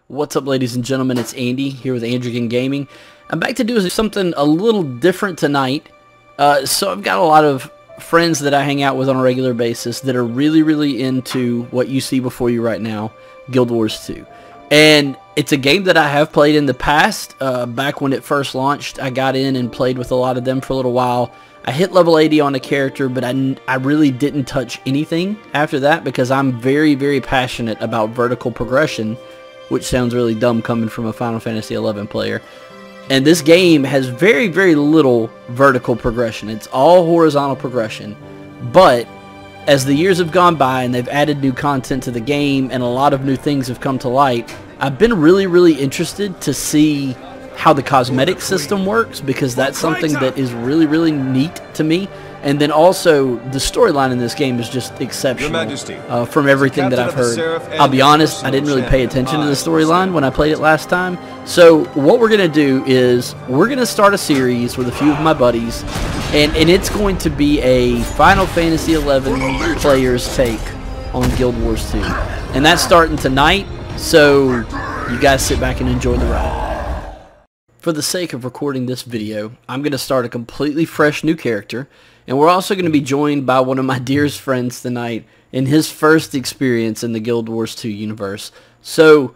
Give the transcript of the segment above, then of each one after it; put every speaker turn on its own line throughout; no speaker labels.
What's up, ladies and gentlemen? It's Andy here with Andrigan Gaming. I'm back to do something a little different tonight. So I've got a lot of friends that I hang out with on a regular basis that are really into what you see before you right now, Guild Wars 2. And it's a game that I have played in the past. Back when it first launched, I got in and played with a lot of them for a little while. I hit level 80 on a character, but I really didn't touch anything after that because I'm very passionate about vertical progression, which sounds really dumb coming from a Final Fantasy XI player. And this game has very little vertical progression. It's all horizontal progression. But as the years have gone by and they've added new content to the game and a lot of new things have come to light, I've been really interested to see how the cosmetic system works, because that's something that is really neat to me. And then also, the storyline in this game is just exceptional from everything that I've heard. I'll be honest, I didn't really pay attention to the storyline when I played it last time. So what we're going to do is we're going to start a series with a few of my buddies, and it's going to be a Final Fantasy XI player's take on Guild Wars 2. And that's starting tonight, so you guys sit back and enjoy the ride. For the sake of recording this video, I'm going to start a completely fresh new character. And we're also going to be joined by one of my dearest friends tonight in his first experience in the Guild Wars 2 universe. So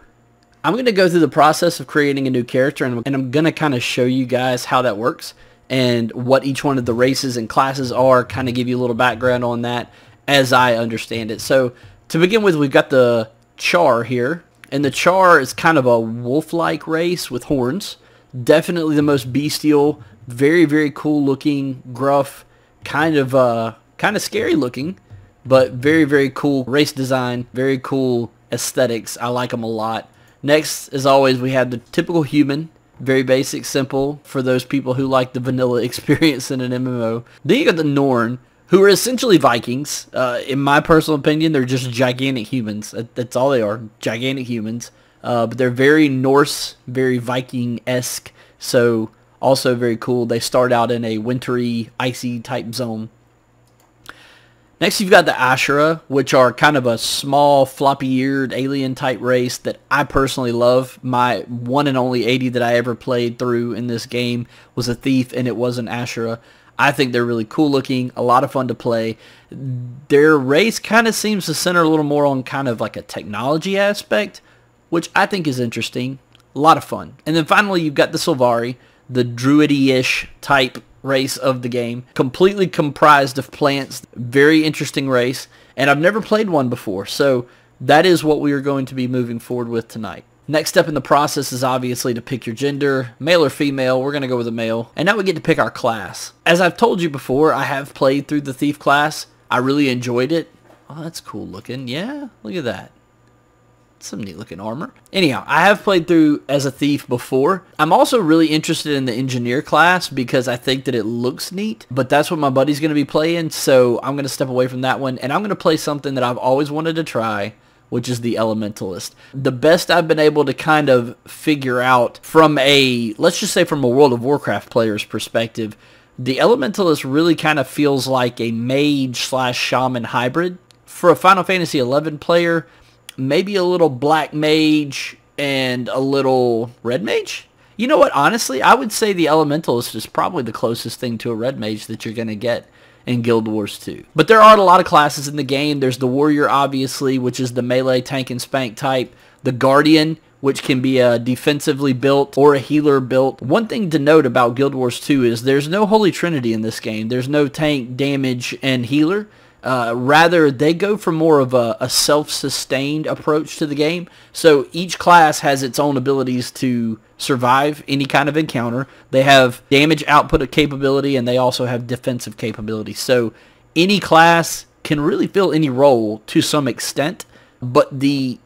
I'm going to go through the process of creating a new character, and I'm going to kind of show you guys how that works and what each one of the races and classes are, kind of give you a little background on that as I understand it. So to begin with, we've got the Char here, and the Char is kind of a wolf-like race with horns. Definitely the most bestial, very cool looking, gruff, kind of scary looking, but very cool race design, very cool aesthetics. I like them a lot. Next, as always, we have the typical human, very basic, simple for those people who like the vanilla experience in an MMO. Then you got the Norn, who are essentially Vikings. In my personal opinion, they're just gigantic humans. That's all they are, gigantic humans. But they're very Norse, very Viking-esque, so also very cool. They start out in a wintry, icy type zone. Next, you've got the Ashura, which are kind of a small, floppy-eared alien type race that I personally love. My one and only 80 that I ever played through in this game was a thief, and it was an Ashura. I think they're really cool looking, a lot of fun to play. Their race kind of seems to center a little more on kind of like a technology aspect, which I think is interesting. A lot of fun. And then finally, you've got the Sylvari, the druidy-ish type race of the game, completely comprised of plants. Very interesting race, and I've never played one before, so that is what we are going to be moving forward with tonight. Next step in the process is obviously to pick your gender, male or female. We're going to go with a male, and now we get to pick our class. As I've told you before, I have played through the Thief class. I really enjoyed it. Oh, that's cool looking. Yeah, look at that. Some neat looking armor. Anyhow, I have played through as a thief before. I'm also really interested in the engineer class because I think that it looks neat, but that's what my buddy's going to be playing, so I'm going to step away from that one, and I'm going to play something that I've always wanted to try, which is the Elementalist. The best I've been able to kind of figure out from a, let's just say from a World of Warcraft player's perspective, the Elementalist really kind of feels like a mage/shaman hybrid. For a Final Fantasy XI player, maybe a little black mage and a little red mage. You know what, honestly, I would say the Elementalist is probably the closest thing to a red mage that you're going to get in Guild Wars 2. But there are a lot of classes in the game. There's the Warrior, obviously, which is the melee tank and spank type. The Guardian, which can be a defensively built or a healer built. One thing to note about Guild Wars 2 is there's no Holy Trinity in this game. There's no tank, damage, and healer. Rather, they go for more of a self-sustained approach to the game. So each class has its own abilities to survive any kind of encounter. They have damage output capability, and they also have defensive capability. So any class can really fill any role to some extent, but the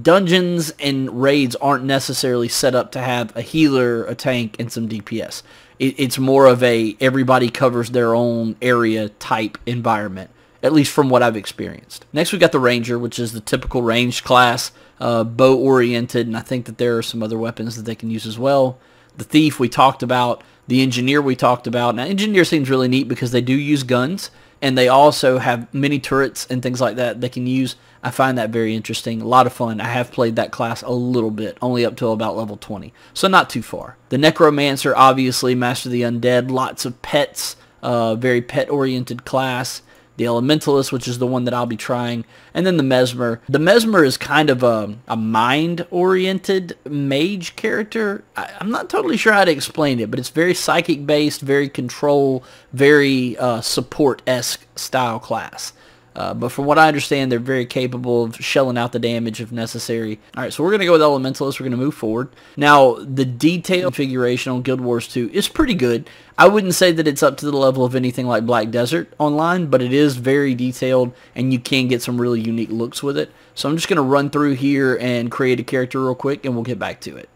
dungeons and raids aren't necessarily set up to have a healer, a tank, and some DPS. It's more of a everybody covers their own area type environment, at least from what I've experienced. Next, we got the Ranger, which is the typical ranged class, bow-oriented, and I think that there are some other weapons that they can use as well. The Thief we talked about, The engineer we talked about. Now, engineer seems really neat because they do use guns, and they also have mini turrets and things like that they can use. I find that very interesting. A lot of fun. I have played that class a little bit, only up till about level 20, so not too far. The necromancer, obviously, master the undead. Lots of pets, very pet-oriented class. The elementalist, which is the one that I'll be trying, and then the mesmer. The mesmer is kind of a mind-oriented mage character. I'm not totally sure how to explain it, but it's very psychic-based, very control, very support-esque style class. But from what I understand, they're very capable of shelling out the damage if necessary. Alright, so we're going to go with Elementalist. We're going to move forward. Now, the detail configuration on Guild Wars 2 is pretty good. I wouldn't say that it's up to the level of anything like Black Desert Online, but it is very detailed, and you can get some really unique looks with it. So I'm just going to run through here and create a character real quick, and we'll get back to it.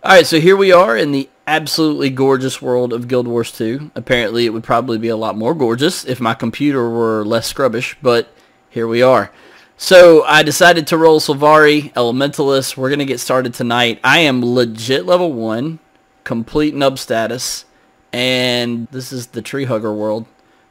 Alright, so here we are in the absolutely gorgeous world of Guild Wars 2. Apparently it would probably be a lot more gorgeous if my computer were less scrubbish, but here we are. So I decided to roll Sylvari, Elementalist. We're going to get started tonight. I am legit level 1, complete nub status, and this is the tree hugger world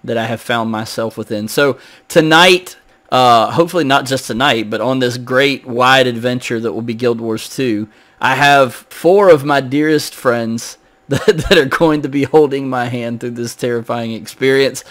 that I have found myself within. So tonight, hopefully not just tonight, but on this great wide adventure that will be Guild Wars 2, I have 4 of my dearest friends that are going to be holding my hand through this terrifying experience.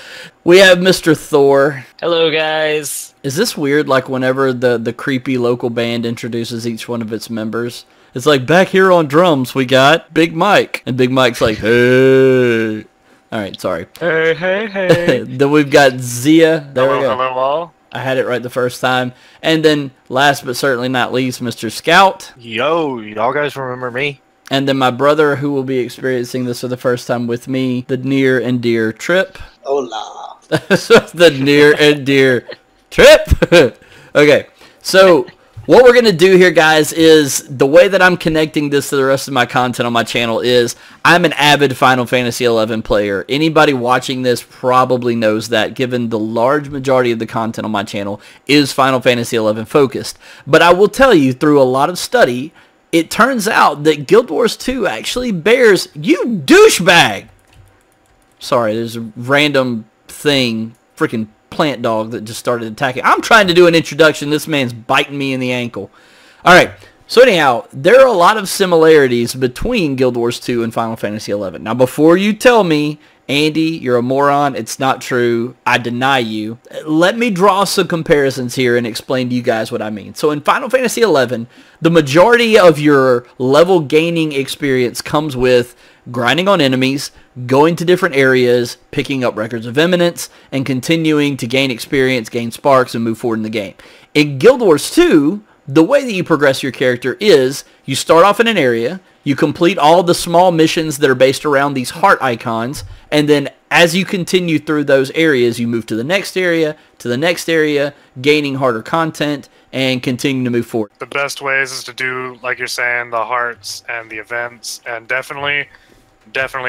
We have Mr. Thor.
Hello, guys.
Is this weird, like whenever the creepy local band introduces each one of its members? It's like, back here on drums, we got Big Mike. And Big Mike's like, hey. Alright, sorry.
Hey, hey, hey.
Then we've got Zia. There we go.
Hello, all.
I had it right the first time. And then, last but certainly not least, Mr. Scout.
Yo, y'all guys remember me?
And then my brother, who will be experiencing this for the first time with me, the near and dear Trip.
Hola.
The near and dear Trip. Okay, so what we're going to do here, guys, is the way that I'm connecting this to the rest of my content on my channel is I'm an avid Final Fantasy XI player. Anybody watching this probably knows that, given the large majority of the content on my channel is Final Fantasy XI focused. But I will tell you, through a lot of study, it turns out that Guild Wars 2 actually bears... You douchebag! Sorry, there's a random thing, freaking plant dog that just started attacking. I'm trying to do an introduction. This man's biting me in the ankle. Alright, so anyhow, there are a lot of similarities between Guild Wars 2 and Final Fantasy XI. Now, before you tell me, Andy, you're a moron, it's not true, I deny you, let me draw some comparisons here and explain to you guys what I mean. So in Final Fantasy XI, the majority of your level gaining experience comes with grinding on enemies, going to different areas, picking up records of eminence, and continuing to gain experience, gain sparks, and move forward in the game. In Guild Wars 2, the way that you progress your character is you start off in an area, you complete all the small missions that are based around these heart icons, and then as you continue through those areas, you move to the next area, gaining harder content, and continuing to move forward.
The best ways is to do, like you're saying, the hearts and the events, and definitely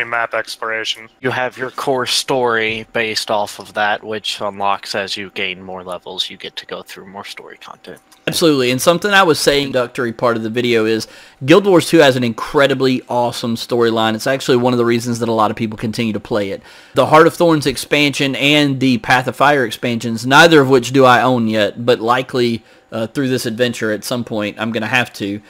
map exploration.
You have your core story based off of that, which unlocks as you gain more levels. You get to go through more story content.
Absolutely, and something I was saying in the introductory part of the video is Guild Wars 2 has an incredibly awesome storyline. It's actually one of the reasons that a lot of people continue to play it. The Heart of Thorns expansion and the Path of Fire expansions, neither of which do I own yet, but likely through this adventure at some point I'm going to have to.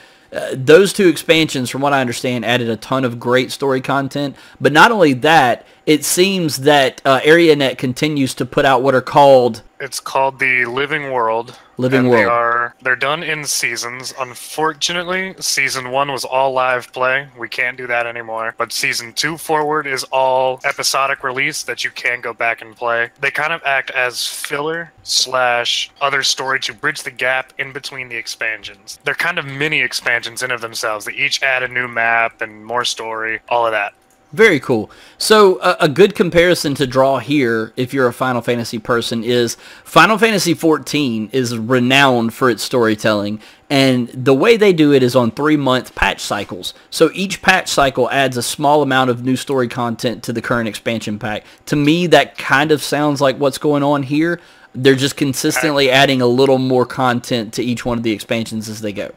Those 2 expansions, from what I understand, added a ton of great story content. But not only that, it seems that AreaNet continues to put out what are called...
It's called the Living World. They're done in seasons. Unfortunately, Season 1 was all live play. We can't do that anymore. But Season 2 forward is all episodic release that you can go back and play. They kind of act as filler / other story to bridge the gap in between the expansions. They're kind of mini expansions in of themselves. They each add a new map and more story, all of that.
Very cool. So a good comparison to draw here, if you're a Final Fantasy person, is Final Fantasy XIV is renowned for its storytelling, and the way they do it is on 3-month patch cycles. So each patch cycle adds a small amount of new story content to the current expansion pack. To me, that kind of sounds like what's going on here. They're just consistently adding a little more content to each one of the expansions as they go.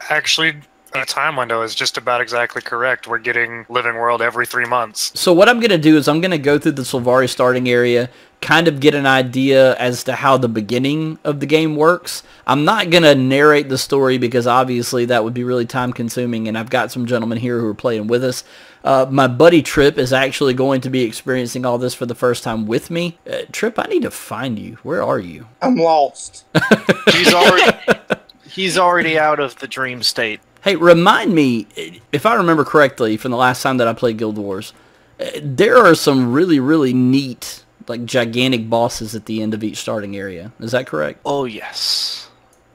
Actually, The time window is just about exactly correct. We're getting Living World every 3 months.
So what I'm going to do is I'm going to go through the Sylvari starting area, kind of get an idea as to how the beginning of the game works. I'm not going to narrate the story because obviously that would be really time consuming, and I've got some gentlemen here who are playing with us. My buddy Trip is actually going to be experiencing all this for the first time with me. Trip, I need to find you. Where are you?
I'm lost.
He's already out of the dream state.
Hey, remind me, if I remember correctly from the last time that I played Guild Wars, there are some really, really neat, like, gigantic bosses at the end of each starting area. Is that correct?
Oh, yes.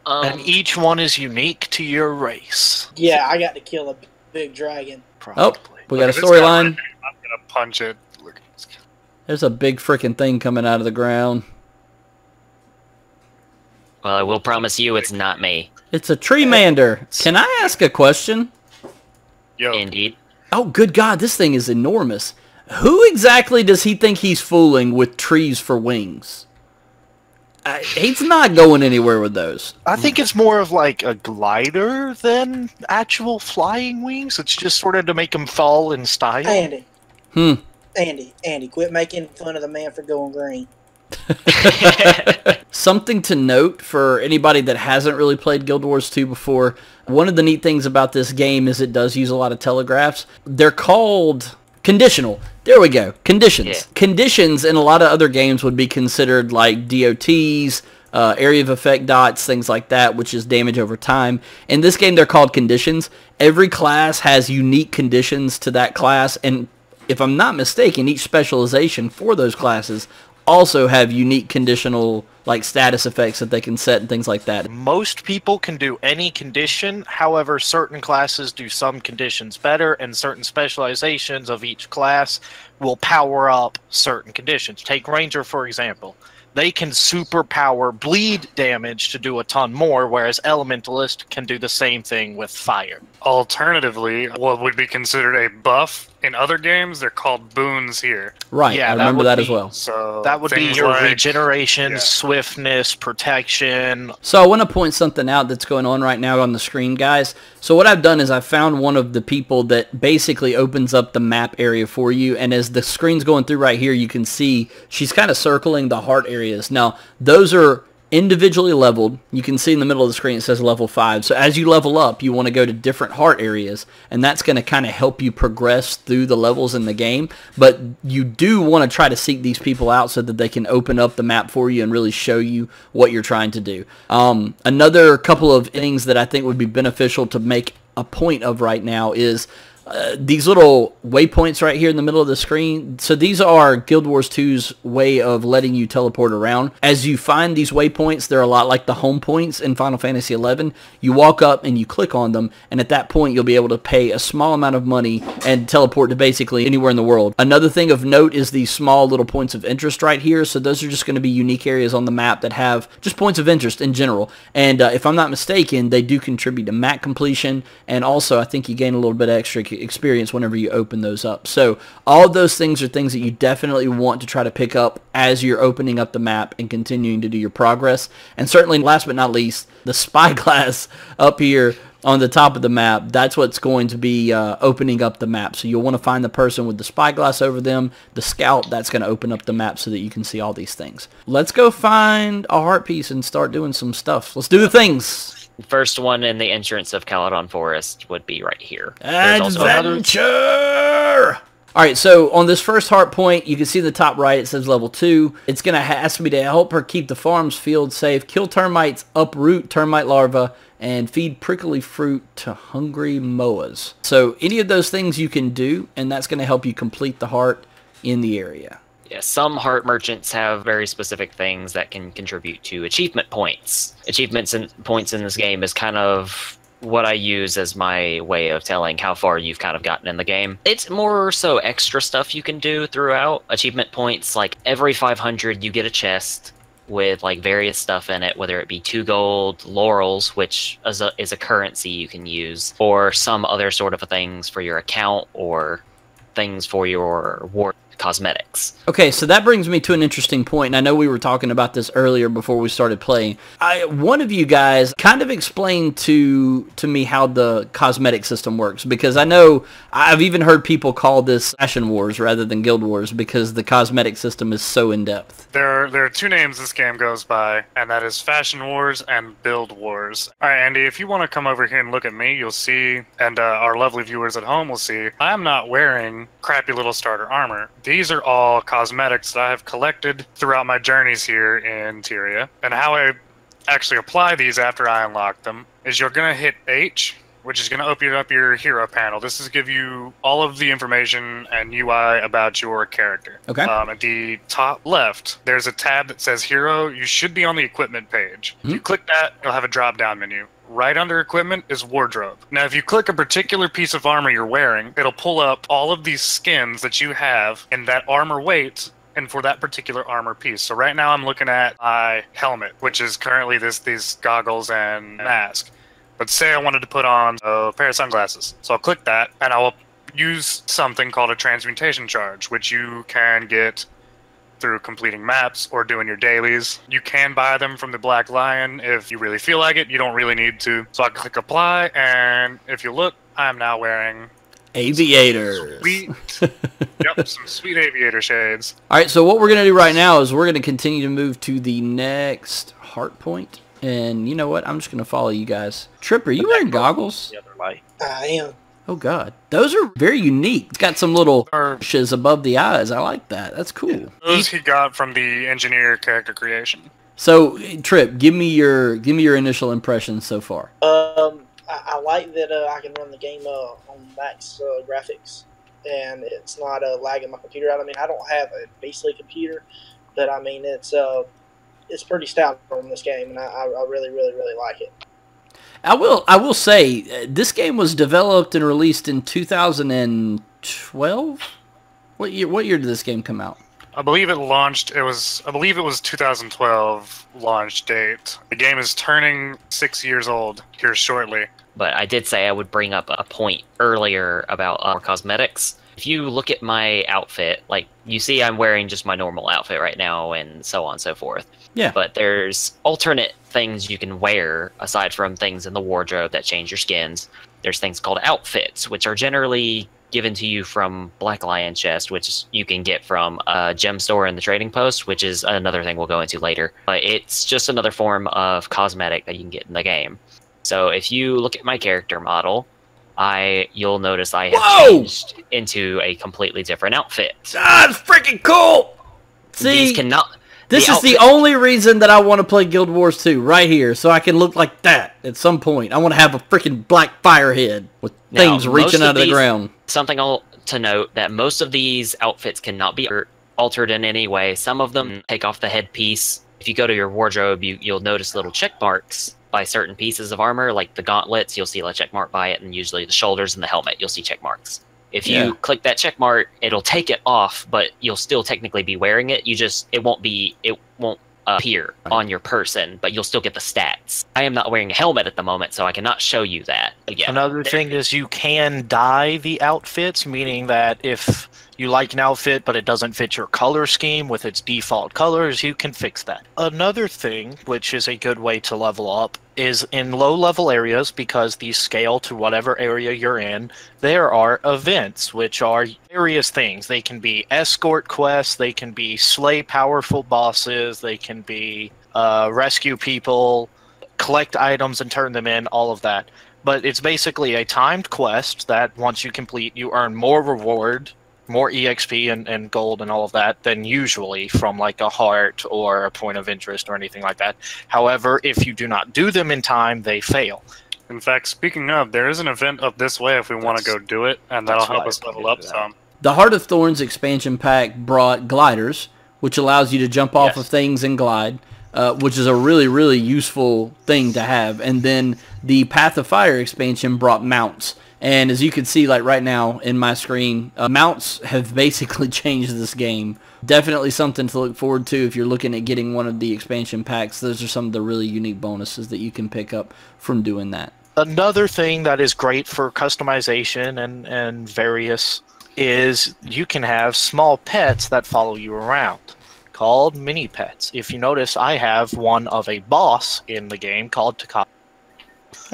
And each one is unique to your race.
Yeah, I got to kill a big dragon.
Probably.
Oh, we got a storyline.
I'm going to punch it. Look at this guy.
There's a big freaking thing coming out of the ground.
Well, I will promise you it's not me.
It's a tree mander. Can I ask a question?
Yo.
Indeed.
Oh, good God, this thing is enormous. Who exactly does he think he's fooling with trees for wings? He's not going anywhere with those.
I think it's more of like a glider than actual flying wings. It's just sort of to make them fall in style.
Andy. Andy, quit making fun of the man for going green.
Something to note for anybody that hasn't really played Guild Wars 2 before, one of the neat things about this game is it does use a lot of telegraphs. They're called conditional. There we go. Conditions. Yeah. Conditions in a lot of other games would be considered like DOTs, area of effect dots, things like that, which is damage over time. In this game, they're called conditions. Every class has unique conditions to that class, and if I'm not mistaken, each specialization for those classes also have unique conditional like status effects that they can set and things like that.
Most people can do any condition, however certain classes do some conditions better, and certain specializations of each class will power up certain conditions. Take Ranger for example. They can superpower bleed damage to do a ton more, whereas Elementalist can do the same thing with fire.
Alternatively, what would be considered a buff in other games, they're called boons here.
Right, yeah, I remember that as well.
So
that would be your
like,
regeneration, swiftness, protection.
So I want to point something out that's going on right now on the screen, guys. So what I've done is I found one of the people that basically opens up the map area for you, and as the screen's going through right here, you can see she's kind of circling the heart areas. Now, those are individually leveled. You can see in the middle of the screen it says level 5. So as you level up, you want to go to different heart areas, and that's going to kind of help you progress through the levels in the game. But you do want to try to seek these people out so that they can open up the map for you and really show you what you're trying to do. Another couple of things that I think would be beneficial to make a point of right now is these little waypoints right here in the middle of the screen. So these are Guild Wars 2's way of letting you teleport around. As you find these waypoints, they're a lot like the home points in Final Fantasy XI. You walk up and you click on them, and at that point you'll be able to pay a small amount of money and teleport to basically anywhere in the world. Another thing of note is these small little points of interest right here. So those are just going to be unique areas on the map that have just points of interest in general. And if I'm not mistaken, they do contribute to map completion, and also I think you gain a little bit of extra experience whenever you open those up. So all of those things are things that you definitely want to try to pick up as you're opening up the map and continuing to do your progress. And certainly last but not least, the spyglass up here on the top of the map, that's what's going to be opening up the map. So you'll want to find the person with the spyglass over them, the scout, that's going to open up the map so that you can see all these things. Let's go find a heart piece and start doing some stuff. Let's do the things.
First one in the entrance of Caledon Forest would be right here.
Adventure! Alright, so on this first heart point, you can see the top right, it says level 2. It's going to ask me to help her keep the farm's field safe, kill termites, uproot termite larvae, and feed prickly fruit to hungry moas. So any of those things you can do, and that's going to help you complete the heart in the area.
Yeah, some heart merchants have very specific things that can contribute to achievement points. Achievements and points in this game is kind of what I use as my way of telling how far you've kind of gotten in the game. It's more so extra stuff you can do throughout. Achievement points, like every 500 you get a chest with like various stuff in it, whether it be 2 gold, laurels, which is a currency you can use, or some other sort of things for your account, or things for your war. cosmetics.
Okay, so that brings me to an interesting point, and I know we were talking about this earlier before we started playing. One of you guys kind of explained to me how the cosmetic system works, because I know I've even heard people call this Fashion Wars rather than Guild Wars because the cosmetic system is so in-depth.
There are two names this game goes by, and that is Fashion Wars and Build Wars. All right, Andy, if you want to come over here and look at me, you'll see, and our lovely viewers at home will see, I am not wearing crappy little starter armor. These are all cosmetics that I have collected throughout my journeys here in Tyria. And how I actually apply these after I unlock them is you're going to hit H, which is going to open up your hero panel. This is give you all of the information and UI about your character.
Okay.
At the top left, there's a tab that says Hero. You should be on the equipment page. If you click that, you'll have a drop-down menu. Right under equipment is wardrobe. Now, if you click a particular piece of armor you're wearing, it'll pull up all of these skins that you have in that armor weight and for that particular armor piece. So right now I'm looking at my helmet, which is currently these goggles and mask. But say I wanted to put on a pair of sunglasses. So I'll click that, and I will use something called a transmutation charge, which you can get through completing maps or doing your dailies. You can buy them from the Black Lion if you really feel like it. You don't really need to. So I click apply, and if you look, I'm now wearing
aviators.
Some sweet aviator shades.
All right, so what we're going to do right now is we're going to continue to move to the next heart point. And you know what? I'm just going to follow you guys. Trip, are you wearing goggles?
The other light.
I am.
Oh, God. Those are very unique. It's got some little bushes above the eyes. I like that. That's cool.
Those he got from the engineer character creation.
So, Trip, give me your initial impressions so far.
I like that I can run the game on max graphics, and it's not lagging my computer out. I mean, I don't have a beastly computer, but I mean, it's pretty stout on this game, and I really, really, really like it.
I will say this game was developed and released in 2012. What year did this game come out?
I believe it launched. I believe it was 2012 launch date. The game is turning 6 years old here shortly.
But I did say I would bring up a point earlier about cosmetics. If you look at my outfit, like you see I'm wearing just my normal outfit right now and so on and so forth.
Yeah.
But there's alternate things you can wear aside from things in the wardrobe that change your skins. There's things called outfits, which are generally given to you from Black Lion Chest, which you can get from a gem store in the trading post, which is another thing we'll go into later. But it's just another form of cosmetic that you can get in the game. So if you look at my character model, you'll notice I have changed into a completely different outfit.
Ah, it's freaking cool! See, this is the only reason that I want to play Guild Wars 2, right here, so I can look like that at some point. I want to have a freaking black fire head with things reaching out of the ground.
Something to note, that most of these outfits cannot be altered in any way. Some of them take off the headpiece. If you go to your wardrobe, you'll notice little check marks by certain pieces of armor, like the gauntlets, you'll see a check mark by it, and usually the shoulders and the helmet, you'll see check marks. If you click that check mark, it'll take it off, but you'll still technically be wearing it. It won't appear on your person, but you'll still get the stats. I am not wearing a helmet at the moment, so I cannot show you that. Yeah,
another thing is you can dye the outfits, meaning that if you like an outfit but it doesn't fit your color scheme with its default colors, you can fix that. Another thing, which is a good way to level up, is in low-level areas, because these scale to whatever area you're in, there are events, which are various things. They can be escort quests, they can be slay powerful bosses, they can be rescue people, collect items and turn them in, all of that. But it's basically a timed quest that once you complete, you earn more reward, more EXP and gold and all of that than usually from like a heart or a point of interest or anything like that. However, if you do not do them in time, they fail.
In fact, speaking of, there is an event up this way if we want to go do it, and that'll help us level up some.
The Heart of Thorns expansion pack brought gliders, which allows you to jump off of things and glide, which is a really, really useful thing to have. And then the Path of Fire expansion brought mounts. And as you can see, like right now in my screen, mounts have basically changed this game. Definitely something to look forward to if you're looking at getting one of the expansion packs. Those are some of the really unique bonuses that you can pick up from doing that.
Another thing that is great for customization and various is you can have small pets that follow you around, called mini pets. If you notice, I have one of a boss in the game called Taka.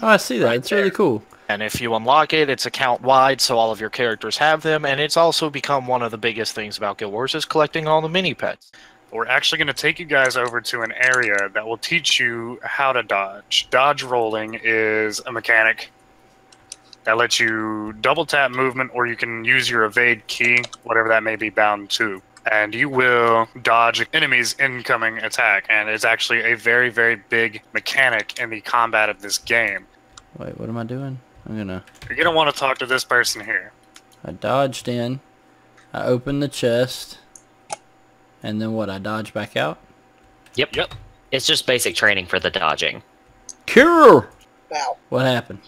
Oh, I see that. It's really cool.
And if you unlock it, it's account-wide, so all of your characters have them, and it's also become one of the biggest things about Guild Wars is collecting all the mini pets.
We're actually going to take you guys over to an area that will teach you how to dodge. Dodge rolling is a mechanic that lets you double tap movement, or you can use your evade key, whatever that may be bound to. And you will dodge enemies' incoming attack, and it's actually a very, very big mechanic in the combat of this game.
Wait, what am I doing?
You're gonna want to talk to this person here.
I dodged in. I opened the chest. And then what? I dodge back out?
Yep. It's just basic training for the dodging.
Cool!
Ow.
What happened?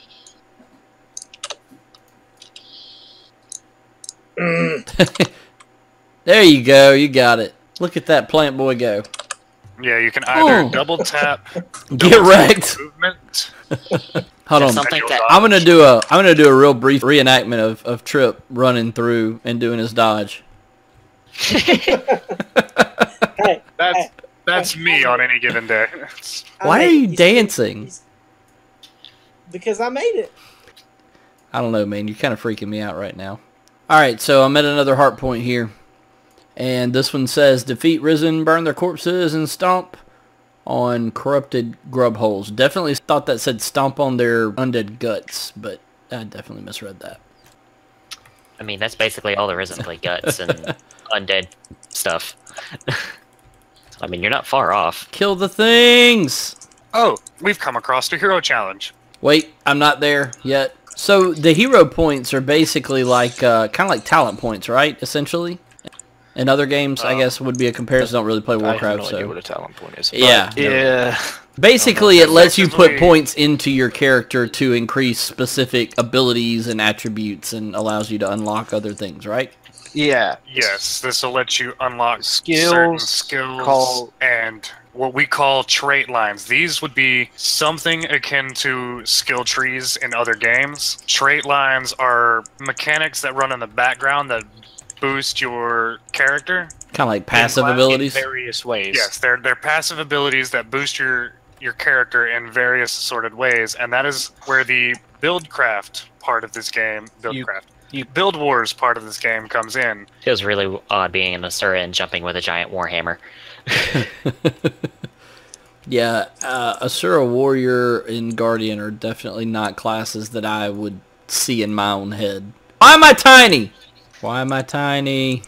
There you go. You got it. Look at that plant boy go.
Yeah, you can either double tap,
get wrecked.
Movement.
Hold on. I'm gonna do a real brief reenactment of Trip running through and doing his dodge.
Hey,
that's me on any given day.
Why are you dancing?
Because I made it.
I don't know, man. You're kind of freaking me out right now. Alright, so I'm at another heart point here. And this one says, defeat Risen, burn their corpses, and stomp on corrupted grub holes. Definitely thought that said stomp on their undead guts, but I definitely misread that.
I mean, that's basically all there is in like guts and undead stuff. I mean, you're not far off.
Kill the things!
Oh, we've come across the hero challenge.
Wait, I'm not there yet. So the hero points are basically like, kind of like talent points, right? Essentially. In other games, I guess, would be a comparison. Don't really play Warcraft,
I have no
so
idea what a talent point is.
Yeah.
Yeah.
Basically, it lets you put points into your character to increase specific abilities and attributes, and allows you to unlock other things, right?
Yeah.
Yes, this will let you unlock
skills
and what we call trait lines. These would be something akin to skill trees in other games. Trait lines are mechanics that run in the background that boost your character.
Kind of like passive abilities?
In various ways.
Yes, they're passive abilities that boost your character in various assorted ways, and that is where the buildcraft part of this game, Build Wars part of this game comes in.
It was really odd being an Asura and jumping with a giant warhammer.
Yeah, Asura Warrior and Guardian are definitely not classes that I would see in my own head. Why am I tiny? Why am I tiny?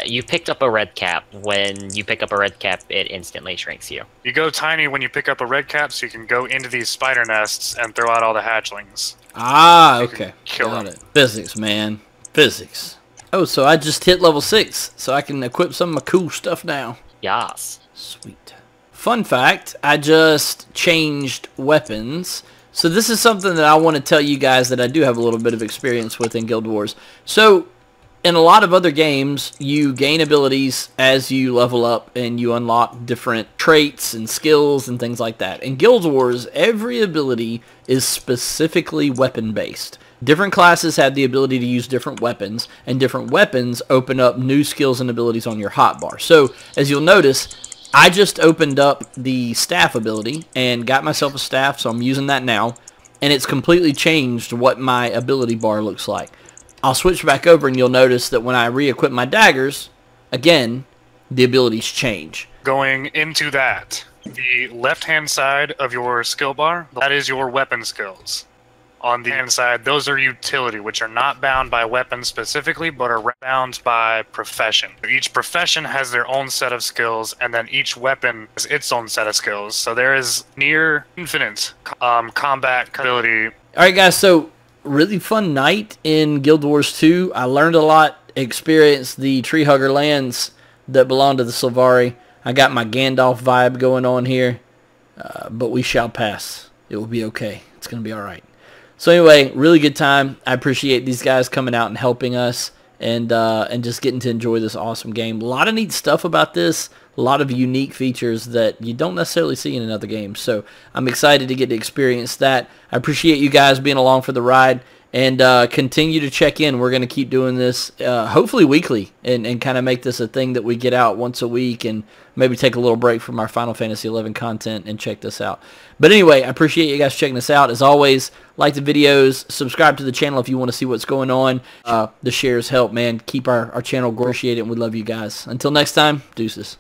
You picked up a red cap. When you pick up a red cap, it instantly shrinks you.
You go tiny when you pick up a red cap, so you can go into these spider nests and throw out all the hatchlings.
Ah, okay.
Got
it. Physics, man. Physics. Oh, so I just hit level 6, so I can equip some of my cool stuff now.
Yas.
Sweet. Fun fact, I just changed weapons. So this is something that I want to tell you guys that I do have a little bit of experience with in Guild Wars. So in a lot of other games, you gain abilities as you level up and you unlock different traits and skills and things like that. In Guild Wars, every ability is specifically weapon-based. Different classes have the ability to use different weapons, and different weapons open up new skills and abilities on your hotbar. So, as you'll notice, I just opened up the staff ability and got myself a staff, so I'm using that now, and it's completely changed what my ability bar looks like. I'll switch back over and you'll notice that when I re-equip my daggers, again, the abilities change.
Going into that, the left-hand side of your skill bar, that is your weapon skills. On the hand side, those are utility, which are not bound by weapons specifically, but are bound by profession. Each profession has their own set of skills, and then each weapon has its own set of skills. So there is near infinite combat ability.
Alright guys, so really fun night in Guild Wars 2. I learned a lot, experienced the tree hugger lands that belong to the Sylvari. I got my Gandalf vibe going on here, but we shall pass. It will be okay. It's going to be alright. So anyway, really good time. I appreciate these guys coming out and helping us and just getting to enjoy this awesome game. A lot of neat stuff about this. A lot of unique features that you don't necessarily see in another game. So I'm excited to get to experience that. I appreciate you guys being along for the ride. And continue to check in. We're going to keep doing this hopefully weekly and kind of make this a thing that we get out once a week and maybe take a little break from our Final Fantasy XI content and check this out. But anyway, I appreciate you guys checking us out. As always, like the videos, subscribe to the channel if you want to see what's going on. The shares help, man. Keep our channel growing. Appreciate it, and we love you guys. Until next time, deuces.